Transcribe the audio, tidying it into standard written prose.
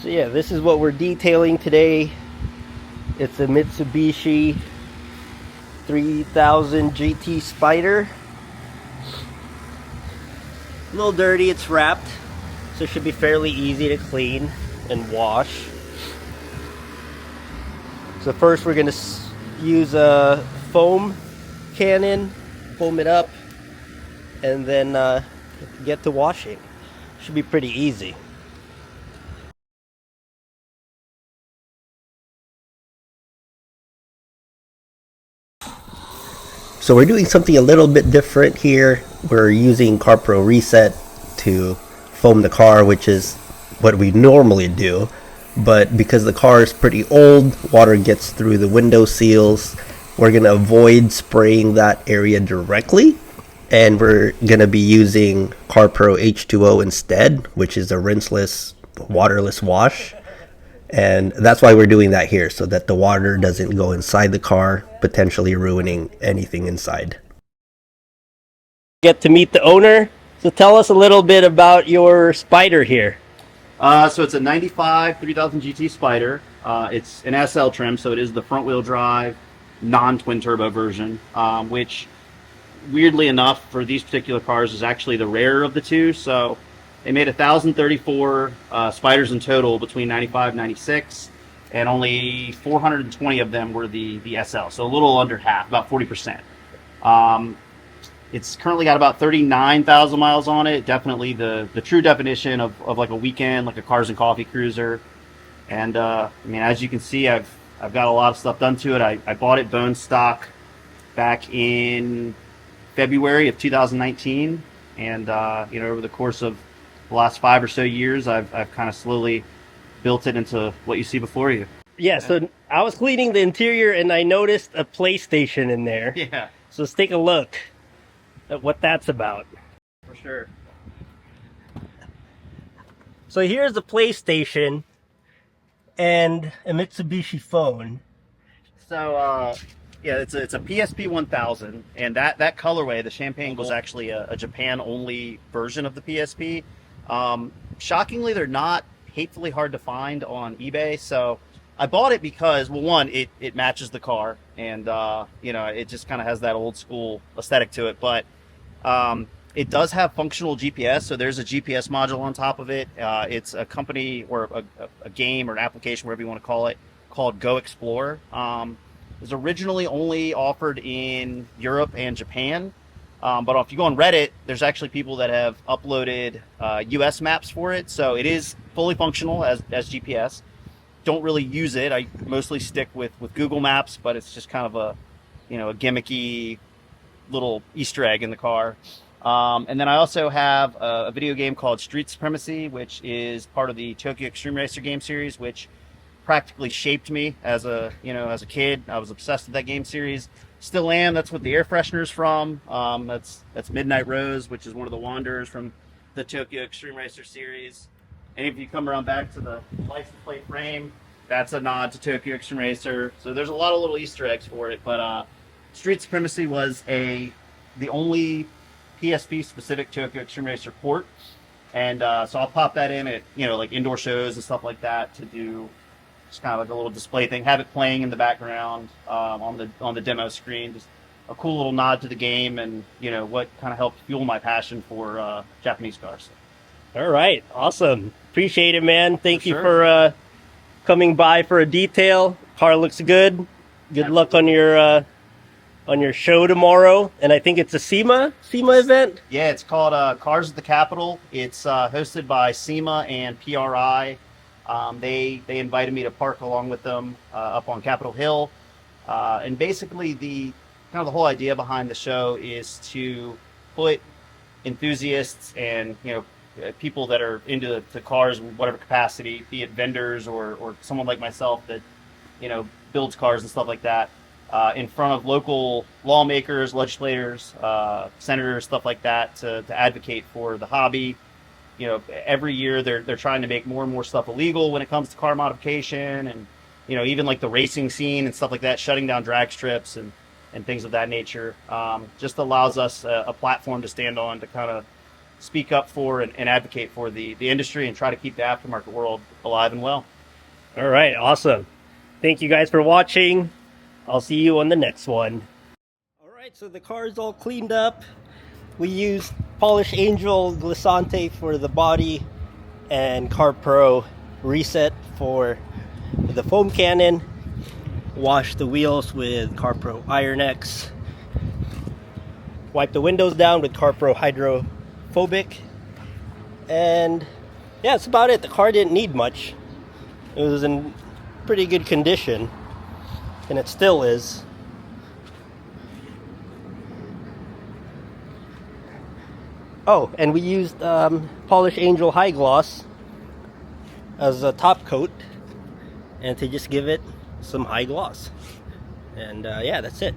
So yeah, this is what we're detailing today. It's a Mitsubishi 3000 GT Spider. A little dirty, it's wrapped, so it should be fairly easy to clean and wash. So first we're going to use a foam cannon, foam it up, and then get to washing. Should be pretty easy. So we're doing something a little bit different here. We're using CarPro Reset to foam the car, which is what we normally do. But because the car is pretty old, water gets through the window seals. We're going to avoid spraying that area directly. And we're going to be using CarPro H2O instead, which is a rinseless, waterless wash. And that's why we're doing that here, so that the water doesn't go inside the car, potentially ruining anything inside. Get to meet the owner. So tell us a little bit about your Spider here. So it's a 95 3000 GT Spider. It's an SL trim, so it is the front wheel drive, non-twin turbo version, which weirdly enough for these particular cars is actually the rarer of the two. So they made 1,034 Spiders in total between 95 and 96, and only 420 of them were the SL, so a little under half, about 40%. It's currently got about 39,000 miles on it. Definitely the true definition of like a weekend, like a cars and coffee cruiser. And I mean, as you can see, I've got a lot of stuff done to it. I bought it bone stock back in February of 2019, and over the course of the last 5 or so years, I've kind of slowly built it into what you see before you. Yeah, so I was cleaning the interior and I noticed a PlayStation in there. Yeah, So let's take a look at what that's about. for sure. So here's the PlayStation and a Mitsubishi phone. So yeah, it's a PSP 1000, and that colorway, the champagne, was actually a Japan only version of the PSP. Shockingly, they're not hatefully hard to find on eBay. So I bought it because, well, one, it matches the car, and it just kind of has that old school aesthetic to it. But it does have functional GPS, so there's a GPS module on top of it. It's a company or a game or an application, whatever you want to call it, called Go Explore. It was originally only offered in Europe and Japan. But if you go on Reddit, there's actually people that have uploaded US maps for it. So it is fully functional as GPS. Don't really use it. I mostly stick with Google Maps, but it's just kind of a gimmicky little Easter egg in the car. And then I also have a video game called Street Supremacy, which is part of the Tokyo Extreme Racer game series, which practically shaped me as a kid. I was obsessed with that game series. Still am. That's what the air freshener's from. That's Midnight Rose, which is one of the Wanderers from the Tokyo Extreme Racer series. And if you come around back to the license plate frame, that's a nod to Tokyo Extreme Racer. So there's a lot of little Easter eggs for it. But Street Supremacy was the only PSP specific Tokyo Extreme Racer port, and so I'll pop that in at like indoor shows and stuff like that to do just kind of like a little display thing, have it playing in the background on the demo screen. Just a cool little nod to the game, and what kind of helped fuel my passion for Japanese cars. All right, awesome. Appreciate it, man. Thank you for coming by for a detail. Car looks good. Good luck on your show tomorrow, and I think it's a SEMA event. Yeah, it's called Cars at the Capitol. It's hosted by SEMA and PRI. They invited me to park along with them up on Capitol Hill, and basically the whole idea behind the show is to put enthusiasts and people that are into the cars in whatever capacity, be it vendors or someone like myself that builds cars and stuff like that, in front of local lawmakers, legislators, senators, stuff like that, to advocate for the hobby. Every year they're trying to make more and more stuff illegal when it comes to car modification, and even like the racing scene and stuff like that, shutting down drag strips and things of that nature. Just allows us a platform to stand on to kind of speak up for and advocate for the industry and try to keep the aftermarket world alive and well. All right, awesome. Thank you guys for watching. I'll see you on the next one. All right, so the car is all cleaned up. We used Polish Angel glissante for the body and CarPro reset for the foam cannon. Washed the wheels with CarPro Iron X. Wiped the windows down with CarPro Hydrophobic. And yeah, that's about it. The car didn't need much. It was in pretty good condition, and it still is. Oh, and we used Polish Angel High Gloss as a top coat, and to just give it some high gloss. And yeah, that's it.